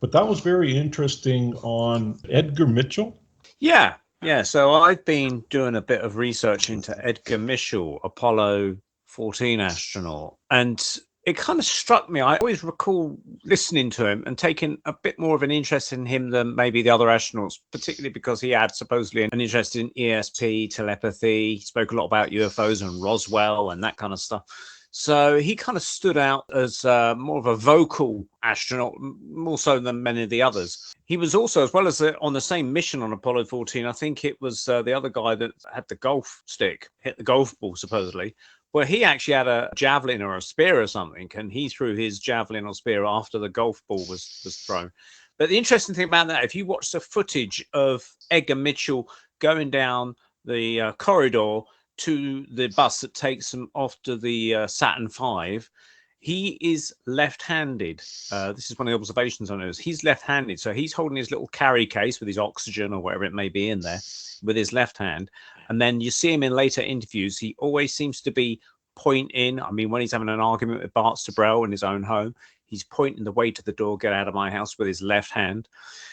But that was very interesting on Edgar Mitchell. Yeah. So I've been doing a bit of research into Edgar Mitchell, Apollo 14 astronaut, and it kind of struck me. I always recall listening to him and taking a bit more of an interest in him than maybe the other astronauts, particularly because he had supposedly an interest in ESP, telepathy. He spoke a lot about UFOs and Roswell and that kind of stuff. So he kind of stood out as more of a vocal astronaut, more so than many of the others. He was also, as well as on the same mission on Apollo 14, I think it was the other guy that had the golf stick, hit the golf ball, supposedly. Well, he actually had a javelin or a spear or something, and he threw his javelin or spear after the golf ball was thrown. But the interesting thing about that, if you watch the footage of Edgar Mitchell going down the corridor to the bus that takes him off to the Saturn V, he is left-handed. This is one of the observations I noticed. He's left-handed, so he's holding his little carry case with his oxygen or whatever it may be in there with his left hand. And then you see him in later interviews. He always seems to be pointing. I mean, when he's having an argument with Bart Sabrell in his own home, he's pointing the way to the door, get out of my house, with his left hand.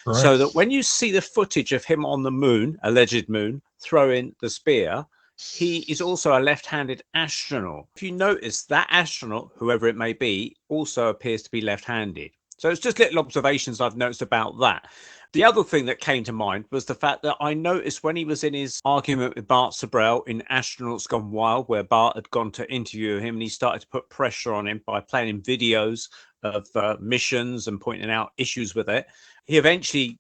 Right. So that when you see the footage of him on the moon, alleged moon, throwing the spear, he is also a left-handed astronaut. If you notice, that astronaut, whoever it may be, also appears to be left-handed. So it's just little observations I've noticed about that. The other thing that came to mind was the fact that I noticed when he was in his argument with Bart Sabrell in Astronauts Gone Wild, where Bart had gone to interview him and he started to put pressure on him by playing him videos of missions and pointing out issues with it, he eventually,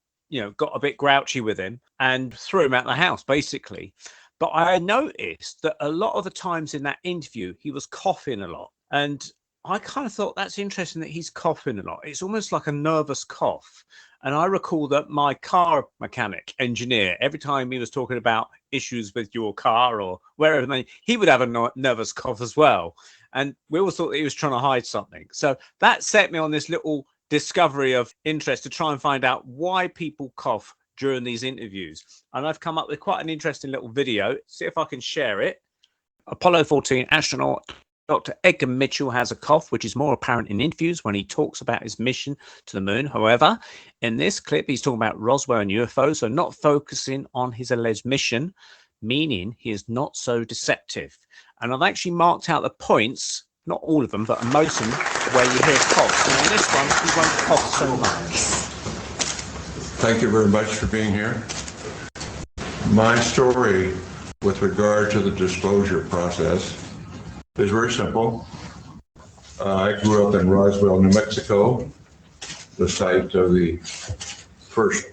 got a bit grouchy with him and threw him out the house, basically. But I noticed that a lot of the times in that interview, he was coughing a lot. And I kind of thought that's interesting that he's coughing a lot. It's almost like a nervous cough. And I recall that my car mechanic engineer, every time he was talking about issues with your car or wherever, he would have a nervous cough as well. And we always thought that he was trying to hide something. So that set me on this little discovery of interest to try and find out why people cough during these interviews. And I've come up with quite an interesting little video. See if I can share it. Apollo 14 astronaut Dr. Edgar Mitchell has a cough, which is more apparent in interviews when he talks about his mission to the moon. However, in this clip, he's talking about Roswell and UFOs, so not focusing on his alleged mission, meaning he is not so deceptive. And I've actually marked out the points, not all of them, but most of them, where you hear coughs. Now, in this one, he won't cough so much. Thank you very much for being here. My story with regard to the disclosure process is very simple. I grew up in Roswell, New Mexico, the site of the first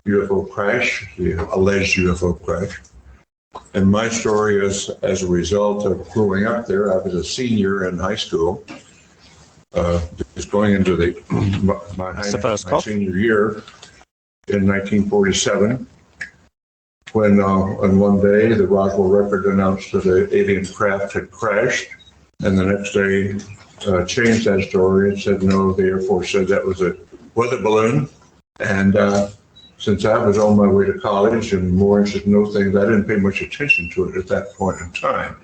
UFO crash, the alleged UFO crash. And my story is as a result of growing up there. I was a senior in high school, just going into my senior year in 1947, when on one day the Roswell Record announced that an alien craft had crashed, and the next day changed that story and said no, the Air Force said that was a weather balloon. And since I was on my way to college and more interested in those things, I didn't pay much attention to it at that point in time.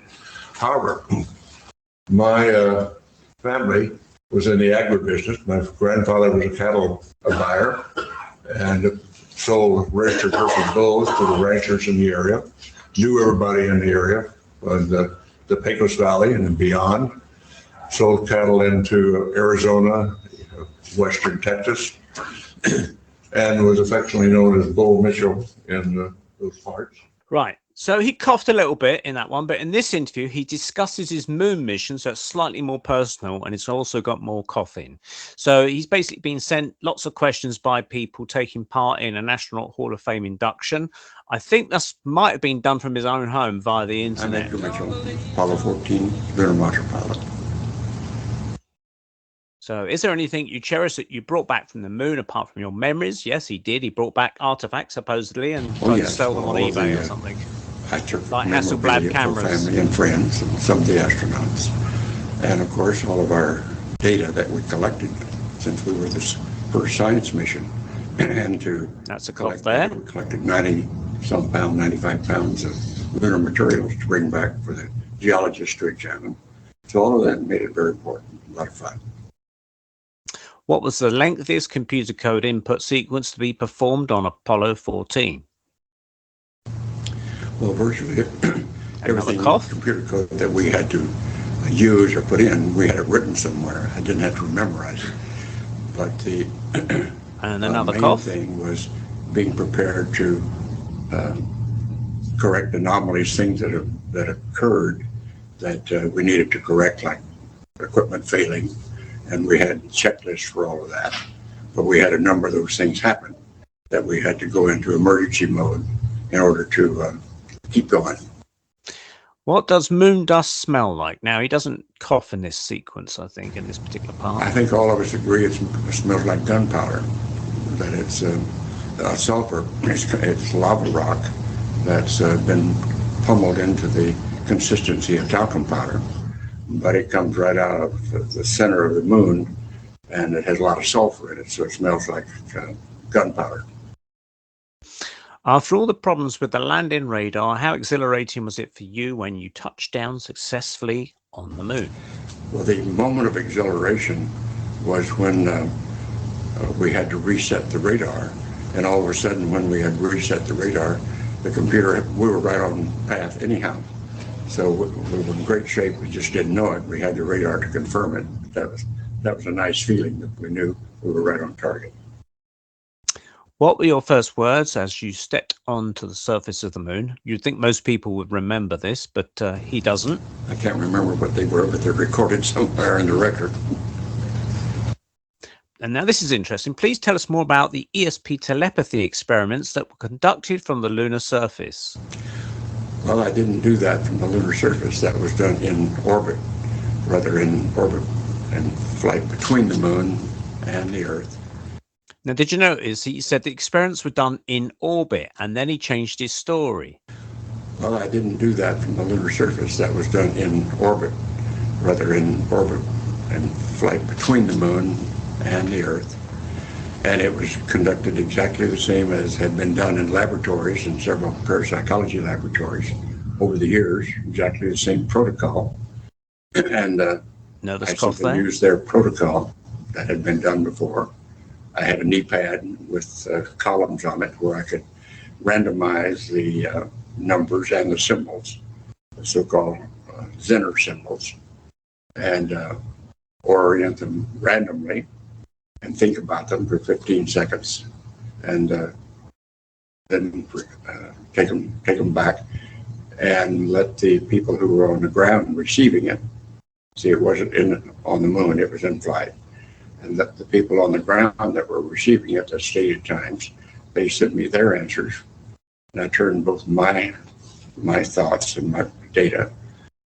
However, my family was in the agribusiness. My grandfather was a cattle buyer and sold registered herds bulls to the ranchers in the area, knew everybody in the area, the Pecos Valley and beyond, sold cattle into Arizona, western Texas, and was affectionately known as Bull Mitchell in those parts. Right. So he coughed a little bit in that one, but in this interview, he discusses his moon mission, so it's slightly more personal, and it's also got more coughing. So he's basically been sent lots of questions by people taking part in an Astronaut Hall of Fame induction. I think that might have been done from his own home via the internet. I'm Edgar Mitchell, Apollo 14, lunar module pilot. So is there anything you cherish that you brought back from the moon apart from your memories? Yes, he did. He brought back artifacts, supposedly, and tried to sell them on eBay or something. I took like Hasselblad cameras. Family and friends, and some of the astronauts. And of course, all of our data that we collected since we were this first science mission. And that's a cough there. We collected 90-some pounds, 95 pounds of lunar materials to bring back for the geologists to examine. So all of that made it very important, a lot of fun. What was the lengthiest computer code input sequence to be performed on Apollo 14? Well, virtually everything cough? computer code that we had to use or put in, we had it written somewhere. I didn't have to memorize it. But the And another main cough? thing was being prepared to correct anomalies, things that occurred that we needed to correct, like equipment failing, and we had checklists for all of that. But we had a number of those things happen that we had to go into emergency mode in order to keep going. What does moon dust smell like? Now, he doesn't cough in this sequence, I think, in this particular part. I think all of us agree it smells like gunpowder, that it's sulfur, it's lava rock that's been pummeled into the consistency of talcum powder, but it comes right out of the center of the moon, and it has a lot of sulfur in it, so it smells like gunpowder. After all the problems with the landing radar, how exhilarating was it for you when you touched down successfully on the moon? Well, the moment of exhilaration was when we had to reset the radar, and all of a sudden when we had reset the radar, the computer, we were right on path anyhow. So we were in great shape, we just didn't know it. We had the radar to confirm it. That was a nice feeling that we knew we were right on target. What were your first words as you stepped onto the surface of the moon? You'd think most people would remember this, but he doesn't. I can't remember what they were, but they're recorded somewhere in the record. And now this is interesting. Please tell us more about the ESP telepathy experiments that were conducted from the lunar surface. Well, I didn't do that from the lunar surface. That was done in orbit, rather in orbit and flight between the moon and the Earth. Now, did you notice he said the experiments were done in orbit, and then he changed his story? Well, I didn't do that from the lunar surface. That was done in orbit, rather in orbit and flight between the moon and the Earth. And it was conducted exactly the same as had been done in laboratories, in several parapsychology laboratories over the years, exactly the same protocol. And I simply used their protocol that had been done before. I had a knee pad with columns on it where I could randomize the numbers and the symbols, the so-called Zener symbols, and orient them randomly and think about them for 15 seconds, and then take them back and let the people who were on the ground receiving it see it wasn't on the moon, it was in flight. And let the people on the ground that were receiving it at stated times, they sent me their answers. And I turned both my thoughts and my data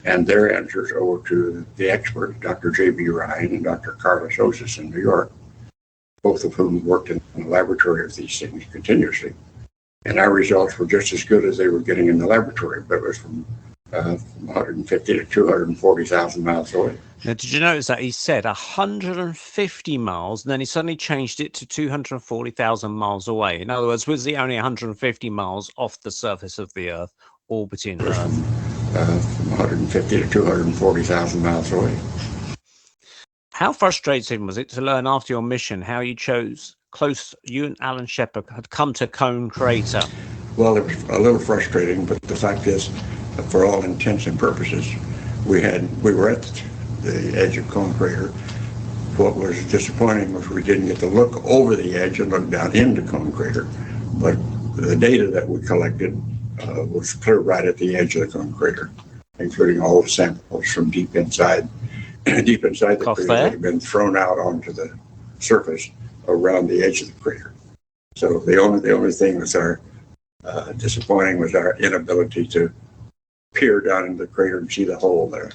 and their answers over to the experts, Dr. J.B. Ryan and Dr. Carlos Osis in New York, both of whom worked in the laboratory of these things continuously. And our results were just as good as they were getting in the laboratory, but it was from 150 to 240,000 miles away. Now, did you notice that he said 150 miles, and then he suddenly changed it to 240,000 miles away? In other words, was he only 150 miles off the surface of the Earth, orbiting Earth? From 150 to 240,000 miles away. How frustrating was it to learn after your mission how you you and Alan Shepard had come to Cone Crater? Well, it was a little frustrating, but the fact is, for all intents and purposes, we were at the edge of Cone Crater. What was disappointing was we didn't get to look over the edge and look down into Cone Crater, but the data that we collected was clear right at the edge of the Cone Crater, including all the samples from deep inside the crater that had been thrown out onto the surface around the edge of the crater. So the only thing that's our disappointing was our inability to peer down into the crater and see the hole there.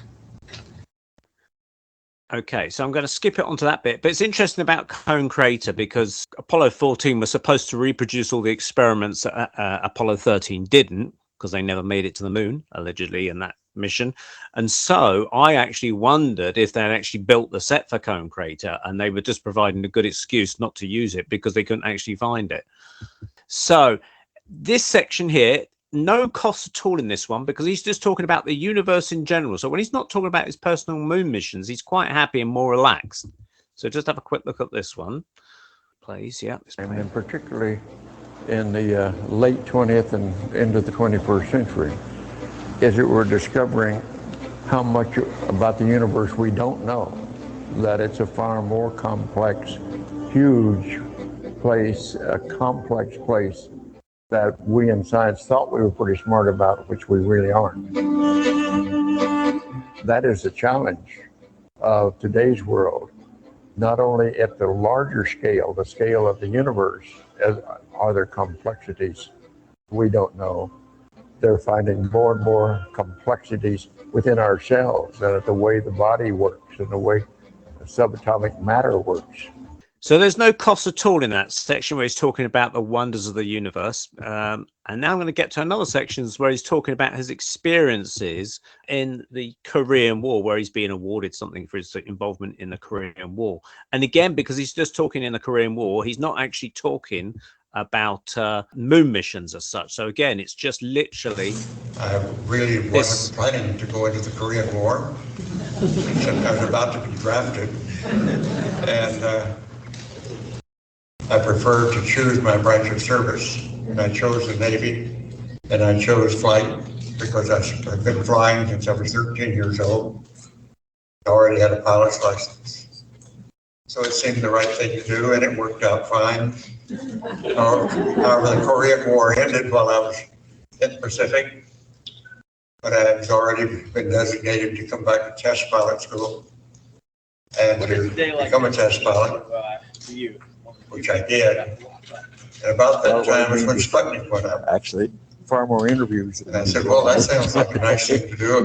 Okay, so I'm going to skip it onto that bit, but it's interesting about Cone Crater because Apollo 14 was supposed to reproduce all the experiments that Apollo 13 didn't, because they never made it to the moon, allegedly, in that mission. And so I actually wondered if they'd actually built the set for Cone Crater and they were just providing a good excuse not to use it because they couldn't actually find it. So this section here, no cost at all in this one because he's just talking about the universe in general. So when he's not talking about his personal moon missions, he's quite happy and more relaxed. So just have a quick look at this one, please. Yeah. And then particularly in the late 20th and into the 21st century, is that we're discovering how much about the universe we don't know, that it's a far more complex, huge place, a complex place that we in science thought we were pretty smart about, which we really aren't. That is the challenge of today's world. Not only at the larger scale, the scale of the universe, are there complexities we don't know. They're finding more and more complexities within ourselves and at the way the body works and the way subatomic matter works. So there's no cost at all in that section where he's talking about the wonders of the universe. And now I'm going to get to another section where he's talking about his experiences in the Korean War, where he's being awarded something for his involvement in the Korean War. And again, because he's just talking in the Korean War, he's not actually talking about moon missions as such. So again, it's just literally... I really wasn't planning to go into the Korean War. I was about to be drafted. And I preferred to choose my branch of service. And I chose the Navy, and I chose flight because I've been flying since I was 13 years old. I already had a pilot's license. So it seemed the right thing to do, and it worked out fine. However, the Korean War ended while I was in the Pacific, but I had already been designated to come back to test pilot school and to become a test pilot, which I did. And about that time is when Sputnik went up. Actually, far more interviews. And I said, well, that sounds like a nice thing to do.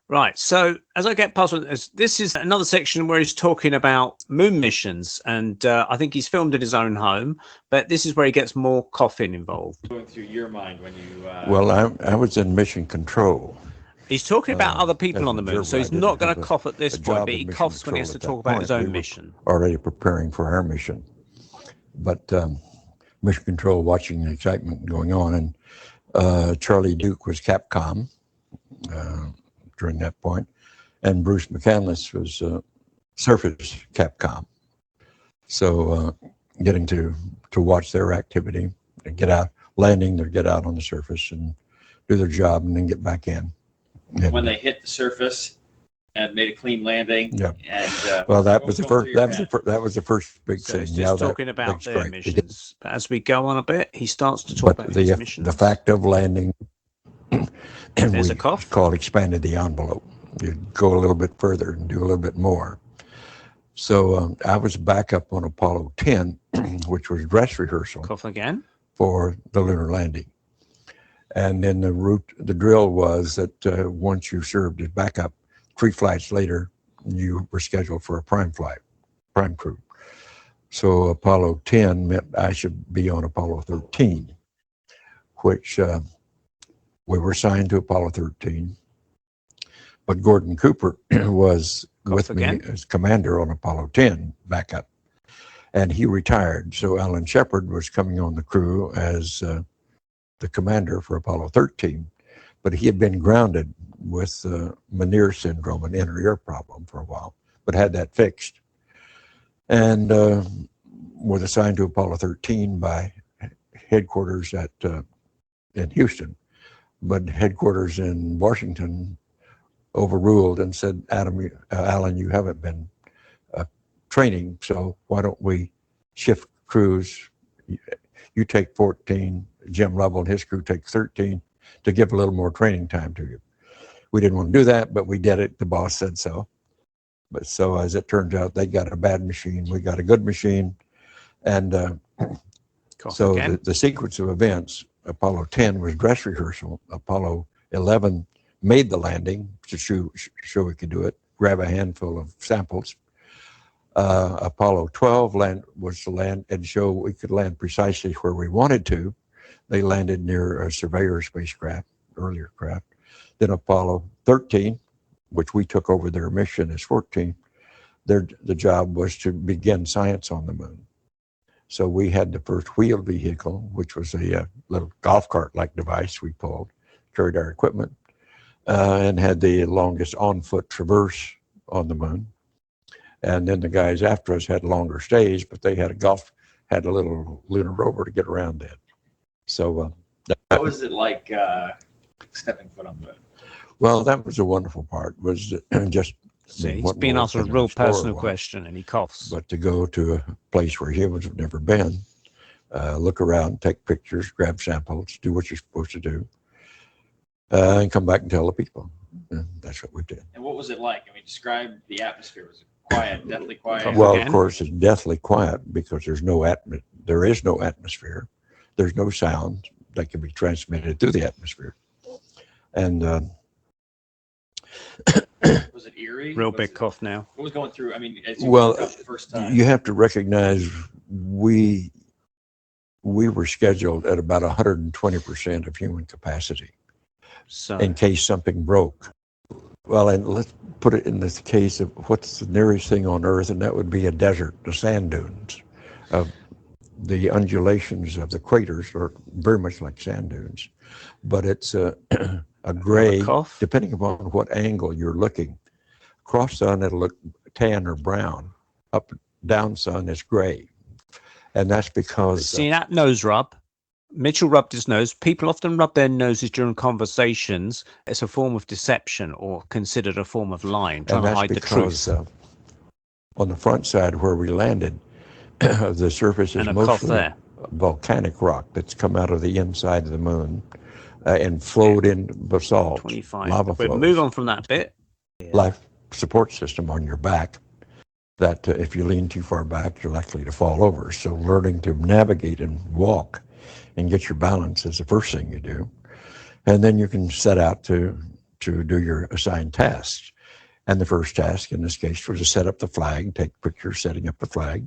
Right. So as I get past this is another section where he's talking about moon missions. And I think he's filmed in his own home. But this is where he gets more coughing involved. Going through your mind when you... Well, I was in mission control. He's talking about other people on the moon. So he's not going to have cough at this a point, job but he in mission coughs when he has to control talk at that about his point. own We were mission. Already preparing for our mission. But mission control, watching the excitement going on. And Charlie Duke was Capcom during that point. And Bruce McCandless was surface Capcom. So getting to watch their activity and get out, landing, they'd get out on the surface and do their job and then get back in. And when they hit the surface and made a clean landing. Yeah. And well, that was the first. That was the first big So thing. he's just talking about their great. missions. But as we go on a bit, he starts to talk But about his missions. the fact of landing, and There's we a cough. called expanded the envelope. You go a little bit further and do a little bit more. So I was back up on Apollo 10, which was dress rehearsal Cough again. for the lunar landing. And then the drill was that once you served as backup, 3 flights later, you were scheduled for a prime flight, prime crew. So Apollo 10 meant I should be on Apollo 13, which we were assigned to Apollo 13. But Gordon Cooper was with me as commander on Apollo 10 backup, and he retired. So Alan Shepard was coming on the crew as the commander for Apollo 13, but he had been grounded with Meniere's syndrome, an inner ear problem for a while, but had that fixed. And was assigned to Apollo 13 by headquarters in Houston, but headquarters in Washington overruled and said, Alan, you haven't been training, so why don't we shift crews? You take 14, Jim Lovell and his crew take 13 to give a little more training time to you. We didn't want to do that, but we did it. The boss said so. But so as it turns out, they got a bad machine. We got a good machine. And so the sequence of events, Apollo 10 was dress rehearsal. Apollo 11 made the landing to show we could do it, grab a handful of samples. Apollo 12 was to land and show we could land precisely where we wanted to. They landed near a surveyor spacecraft, earlier craft. Then Apollo 13, which we took over their mission as 14, the job was to begin science on the moon. So we had the first wheeled vehicle, which was a little golf cart-like device we pulled, carried our equipment, and had the longest on-foot traverse on the moon. And then the guys after us had longer stays, but they had a little lunar rover to get around in. So What was it like stepping foot on the moon? well, that was a wonderful part, was just See, he's what been more asked a than an real explorer personal was. question, and he coughs. But to go to a place where humans have never been, look around, take pictures, grab samples, do what you're supposed to do, and come back and tell the people. And that's what we did. And what was it like? I mean, describe the atmosphere. Was it quiet, deathly quiet? Well, again? of course, it's deathly quiet because there is no atmosphere. There's no sound that can be transmitted through the atmosphere. And Was it eerie? Real Was big it- cough now. What was going through? I mean, as you Well, woke up the first time. you have to recognize we were scheduled at about 120% of human capacity So in case something broke. Well, and let's put it in this case of what's the nearest thing on Earth, and that would be a desert, the sand dunes. The undulations of the craters are very much like sand dunes, but it's a gray, cough? depending upon what angle you're looking. Cross sun, it'll look tan or brown. Up, down sun, it's gray. And that's because... see that nose rub? Mitchell rubbed his nose. People often rub their noses during conversations. It's a form of deception or considered a form of lying, trying and to that's hide the because, truth. on the front side where we landed, the surface is And a cough mostly there. volcanic rock that's come out of the inside of the moon and flowed in basalt, 25. lava But flows. move on from that bit. Life support system on your back that if you lean too far back, you're likely to fall over. So learning to navigate and walk and get your balance is the first thing you do. And then you can set out to do your assigned tasks. And the first task in this case was to set up the flag, take pictures setting up the flag,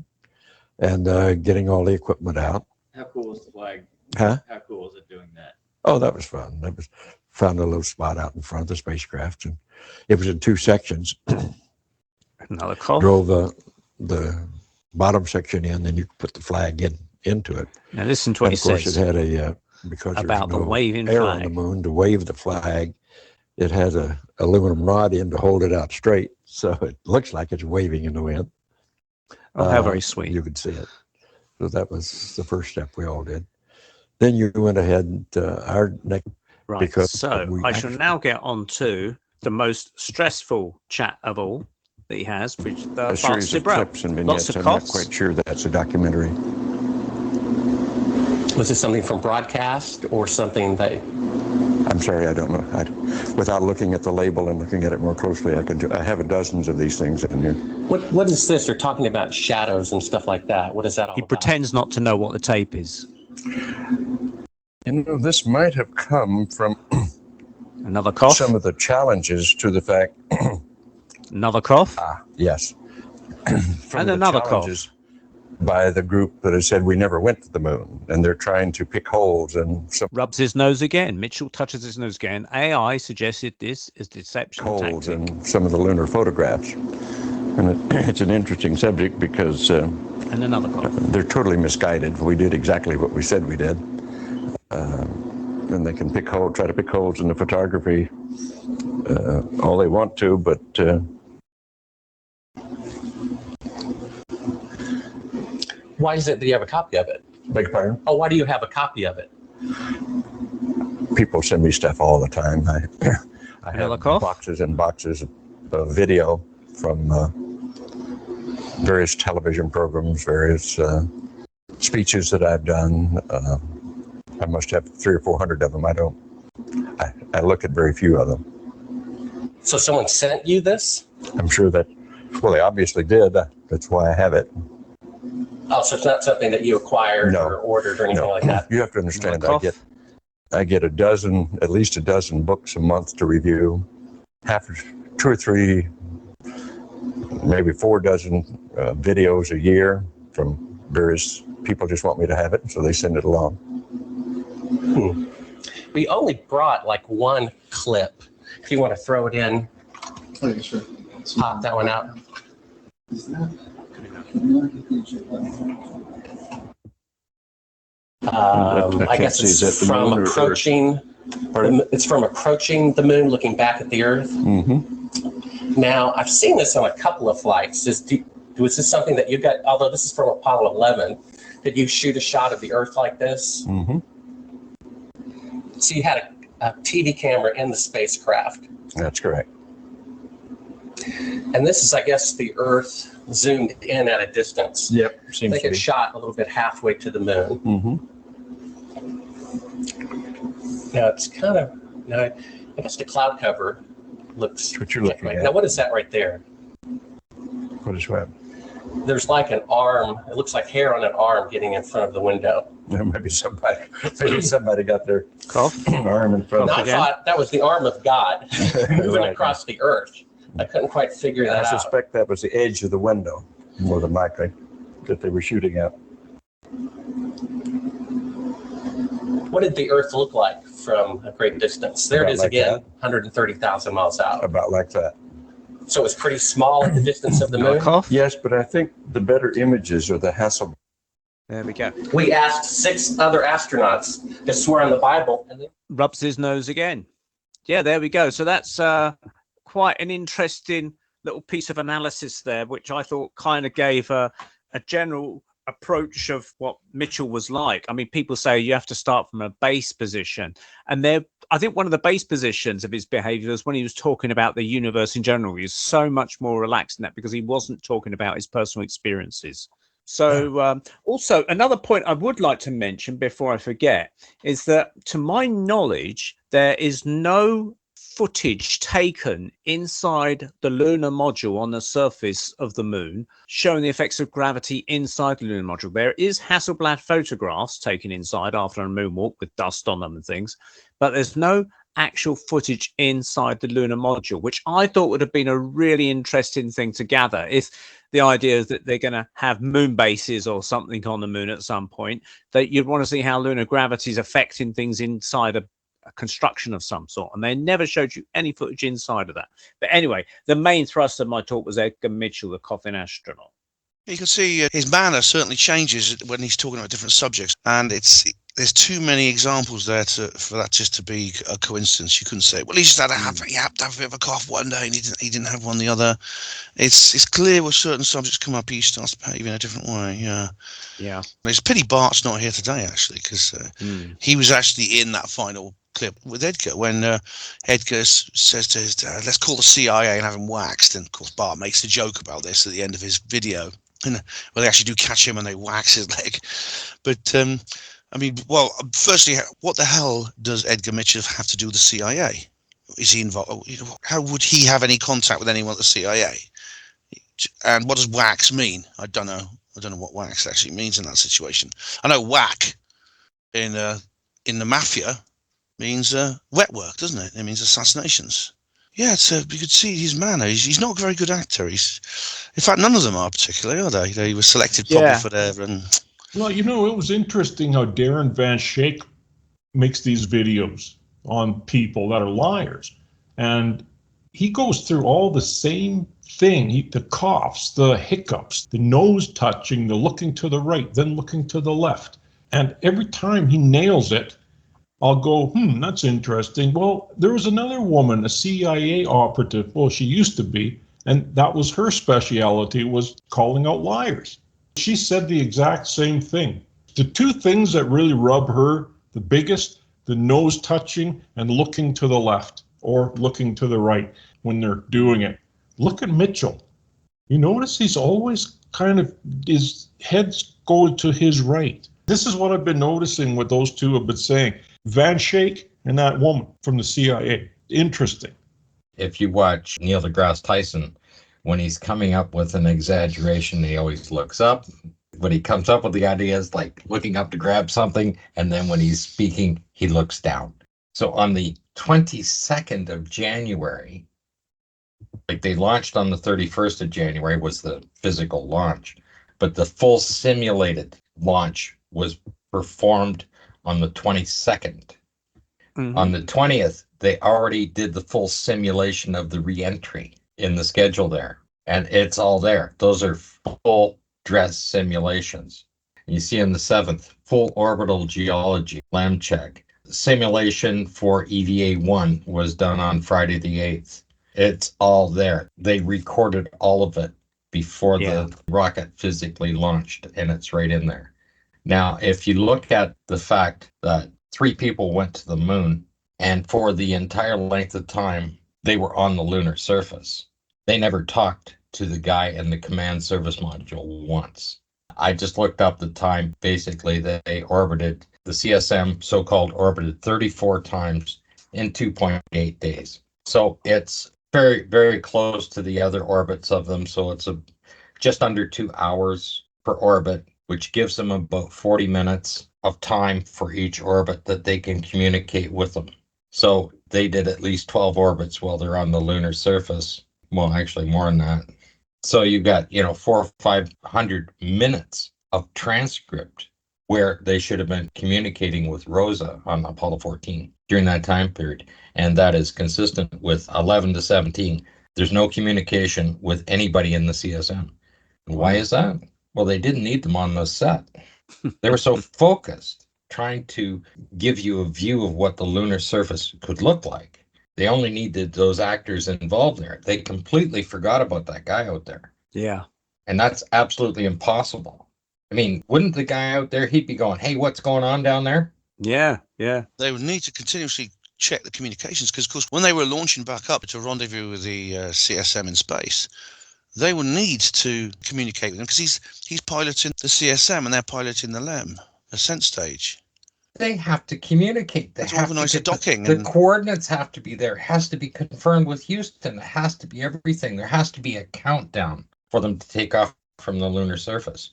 and getting all the equipment out. How cool was the flag? Huh? How cool was it doing that? Oh, that was fun. Found a little spot out in front of the spacecraft, and it was in two sections. Another cough. Drove the bottom section in, then you could put the flag into it. Now listen to what And he of course, says. it had a because about there's the no waving air on flag. the moon to wave the flag. It has a aluminum rod in to hold it out straight, so it looks like it's waving in the wind. Oh, how very sweet. You could see it. So that was the first step we all did. Then you went ahead and our next. Right. because So we I shall actually- now get on to the most stressful chat of all that he has, which the a series of clips and vignettes. Lots of I'm not coughs. quite sure that's a documentary. Was this something from broadcast or something that? I'm sorry, I don't know. Without looking at the label and looking at it more closely, I have dozens of these things in here. What is this? They're talking about shadows and stuff like that. What is that all He about? pretends not to know what the tape is. You know, this might have come from Another cough. some of the challenges to the fact. Another cough. Yes. From And the another cough. challenges by the group that has said we never went to the moon, and they're trying to pick holes and some Rubs his nose again. Mitchell touches his nose again. AI suggested this is deception holes tactic. in some of the lunar photographs. And it's an interesting subject because And another cough. they're totally misguided. We did exactly what we said we did. And they can try to pick holes in the photography all they want to, but Why is it that you have a copy of it? beg your pardon? Oh, why do you have a copy of it? People send me stuff all the time. I Another have cough? boxes and boxes of video from various television programs, various speeches that I've done. I must have 300 or 400 of them. I look at very few of them. So someone sent you this? I'm sure that, well, they obviously did. That's why I have it. Oh, so it's not something that you acquired No. or ordered or anything like that? You have to understand, Another cough? I get at least a dozen books a month to review, 2 or 3, maybe 4 dozen videos a year from various people just want me to have it, so they send it along. We only brought like one clip. If you want to throw it in, Oh, yeah, sure. pop that one out. I guess see, is that it's the from moon or Earth? approaching. It's from approaching the moon, looking back at the Earth. Mm-hmm. Now, I've seen this on a couple of flights. Was this something that you got, although this is from Apollo 11, did you shoot a shot of the Earth like this? Mm-hmm. So you had a TV camera in the spacecraft. That's correct. And this is, I guess, the Earth zoomed in at a distance. Yep. I Seems think to it be. shot a little bit halfway to the moon. Mm-hmm. Now it's kind of, now I guess the cloud cover looks. That's what you're looking right. at. Now what is that right there? What is that? There's like an arm. It looks like hair on an arm getting in front of the window. Maybe somebody got their Cough. arm in front And of I again? thought that was the arm of God moving Right. across the Earth. I couldn't quite figure I that out. suspect that was the edge of the window, more than likely, that they were shooting at. What did the Earth look like from a great distance? There About it is like again, that. 130,000 miles out. About like that. So it's pretty small at the distance of the moon. Cough. Yes, but I think the better images are the Hasselblad. There we go. We asked 6 other astronauts to swear on the Bible, and they Rubs his nose again. Yeah, there we go. So that's quite an interesting little piece of analysis there, which I thought kind of gave a general approach of what Mitchell was like. I mean, people say you have to start from a base position, and I think one of the base positions of his behavior was when he was talking about the universe in general. He was so much more relaxed in that because he wasn't talking about his personal experiences. So also another point I would like to mention before I forget is that, to my knowledge, there is no footage taken inside the lunar module on the surface of the moon showing the effects of gravity inside the lunar module. There is Hasselblad photographs taken inside after a moonwalk with dust on them and things, but there's no actual footage inside the lunar module, which I thought would have been a really interesting thing to gather. If the idea is that they're going to have moon bases or something on the moon at some point, that you'd want to see how lunar gravity is affecting things inside a construction of some sort, and they never showed you any footage inside of that. But anyway, the main thrust of my talk was Edgar Mitchell, the coffin astronaut. You can see his manner certainly changes when he's talking about different subjects, and there's too many examples there for that just to be a coincidence. You couldn't say, well, he just had he happened to have a bit of a cough one day and he didn't have one the other. It's clear with certain subjects come up, he starts to behave in a different way. Yeah. It's a pity Bart's not here today, actually, because he was actually in that final clip with Edgar when Edgar says to his dad, let's call the CIA and have him waxed. And of course Bart makes a joke about this at the end of his video, and well, they actually do catch him and they wax his leg. But I mean, well, firstly, what the hell does Edgar Mitchell have to do with the CIA? Is he involved? How would he have any contact with anyone at the CIA? And what does wax mean? I don't know what wax actually means in that situation. I know whack in the mafia means wet work, doesn't it? It means assassinations. Yeah, you could see his manner. He's not a very good actor. In fact, none of them are particularly, are they? They were selected probably for their. Well, it was interesting how Darren Van Schaik makes these videos on people that are liars, and he goes through all the same thing. The coughs, the hiccups, the nose touching, the looking to the right, then looking to the left, and every time he nails it, I'll go, that's interesting. Well, there was another woman, a CIA operative. Well, she used to be, and that was her speciality, was calling out liars. She said the exact same thing. The two things that really rub her the biggest, the nose touching and looking to the left or looking to the right when they're doing it. Look at Mitchell. You notice he's always his head's going to his right. This is what I've been noticing what those two have been saying. Van Schaik and that woman from the CIA. Interesting. If you watch Neil deGrasse Tyson, when he's coming up with an exaggeration, he always looks up. When he comes up with the ideas, like looking up to grab something, and then when he's speaking, he looks down. So on the 22nd of January, like they launched on the 31st of January was the physical launch, but the full simulated launch was performed on the 22nd. On the 20th, they already did the full simulation of the re-entry in the schedule there, and it's all there. Those are full dress simulations. And you see on the 7th, full orbital geology, LAM check. Simulation for EVA-1 was done on Friday the 8th. It's all there. They recorded all of it before Yeah. the rocket physically launched, and it's right in there. Now, if you look at the fact that 3 people went to the moon, and for the entire length of time, they were on the lunar surface, they never talked to the guy in the command service module once. I just looked up the time. Basically, they orbited, the CSM so-called orbited 34 times in 2.8 days. So it's very, very close to the other orbits of them. So it's just under 2 hours per orbit, which gives them about 40 minutes of time for each orbit that they can communicate with them. So they did at least 12 orbits while they're on the lunar surface. Well, actually more than that. So you got, 400 or 500 minutes of transcript where they should have been communicating with Rosa on Apollo 14 during that time period. And that is consistent with 11 to 17. There's no communication with anybody in the CSM. And why is that? Well, they didn't need them on the set. They were so focused trying to give you a view of what the lunar surface could look like. They only needed those actors involved there. They completely forgot about that guy out there. Yeah. And that's absolutely impossible. I mean, wouldn't the guy out there, he'd be going, hey, what's going on down there? Yeah. Yeah. They would need to continuously check the communications because, of course, when they were launching back up to rendezvous with the CSM in space, they would need to communicate with him because he's piloting the CSM and they're piloting the LEM ascent stage. They have to communicate. They have organize to the docking. The coordinates have to be there. It has to be confirmed with Houston. It has to be everything. There has to be a countdown for them to take off from the lunar surface.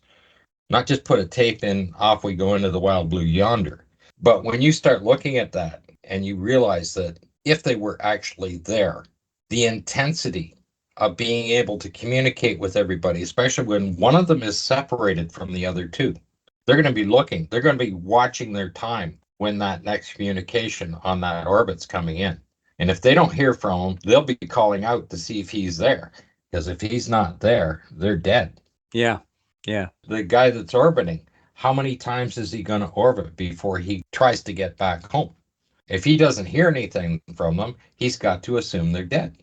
Not just put a tape in, off we go into the wild blue yonder. But when you start looking at that and you realize that if they were actually there, the intensity of being able to communicate with everybody, especially when one of them is separated from the other two, they're going to be looking, they're going to be watching their time when that next communication on that orbit's coming in. And if they don't hear from him, they'll be calling out to see if he's there. Because if he's not there, they're dead. Yeah. Yeah. The guy that's orbiting, how many times is he going to orbit before he tries to get back home? If he doesn't hear anything from them, he's got to assume they're dead.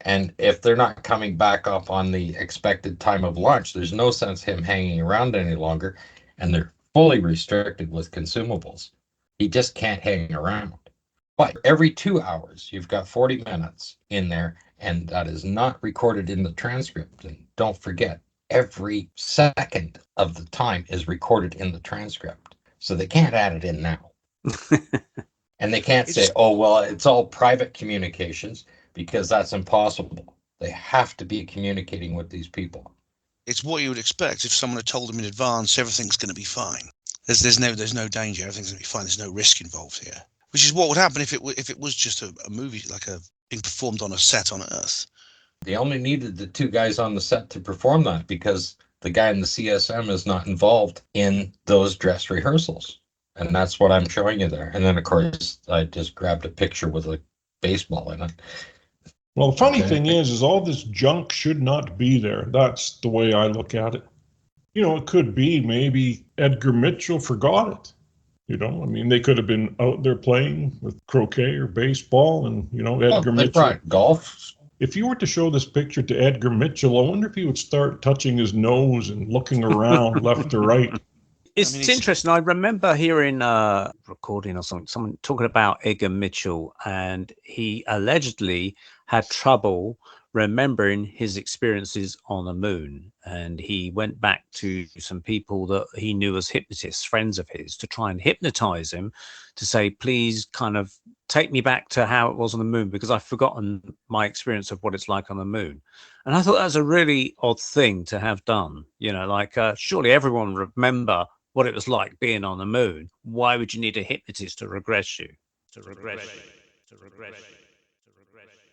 And if they're not coming back up on the expected time of launch, there's no sense him hanging around any longer. And they're fully restricted with consumables. He just can't hang around. But every 2 hours, you've got 40 minutes in there, and that is not recorded in the transcript. And don't forget, every second of the time is recorded in the transcript. So they can't add it in now. And they can't say, oh, well, it's all private communications, because that's impossible. They have to be communicating with these people. It's what you would expect if someone had told them in advance everything's going to be fine. There's no danger. Everything's going to be fine. There's no risk involved here. Which is what would happen if it was just a movie, like being performed on a set on Earth. They only needed the 2 guys on the set to perform that because the guy in the CSM is not involved in those dress rehearsals. And that's what I'm showing you there. And then, of course, I just grabbed a picture with a baseball in it. Well, the funny thing is all this junk should not be there. That's the way I look at it. It could be maybe Edgar Mitchell forgot it. I mean, they could have been out there playing with croquet or baseball, and Edgar Mitchell. Brought golf. If you were to show this picture to Edgar Mitchell, I wonder if he would start touching his nose and looking around left to right. It's interesting. I remember hearing a recording or something, someone talking about Edgar Mitchell, and he allegedly had trouble remembering his experiences on the moon. And he went back to some people that he knew as hypnotists, friends of his, to try and hypnotize him to say, please kind of take me back to how it was on the moon, because I've forgotten my experience of what it's like on the moon. And I thought that was a really odd thing to have done. Surely everyone would remember what it was like being on the moon. Why would you need a hypnotist to regress you? To regress you. To regress you. To regress you.